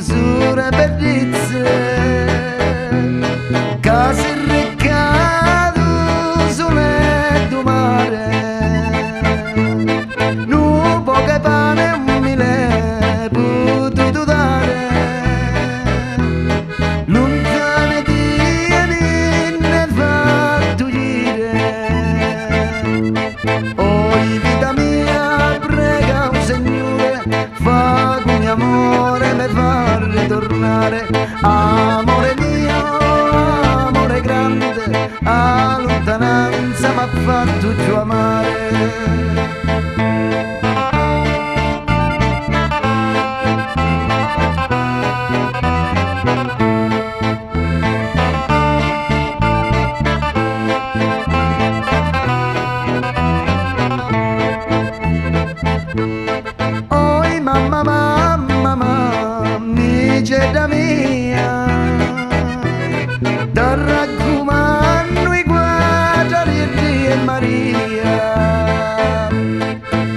sure bellezze, case recado sulle do mare, nu poche pane un mille potuto dare, lontane tieni ne fatto gire. Oi vita mia prega un Signore, fa con mio amore me fa ritornare. Amore mio, amore grande, a lontananza m'ha fatto giù amare. Oi mamma, mamma, mamma, migetta mia, da raccomando i guardi e Maria,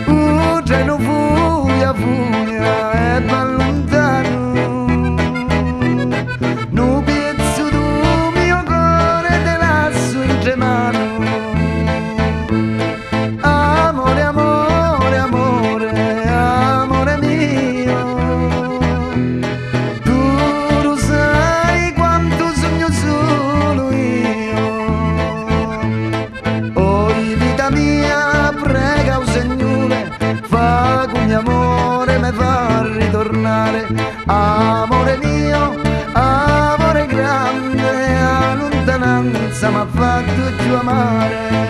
un treno fuia, fuia e va lontano, un pezzo du mio cuore te lasso in tre mani. Amore, amore, amore, amore mio, tu lo sai quanto sogno solo io. Oi vita mia, prega o Signore, fa con mio amore me fa ritornare. Amore mio, amore grande, a lontananza m'ha fatto giù amare.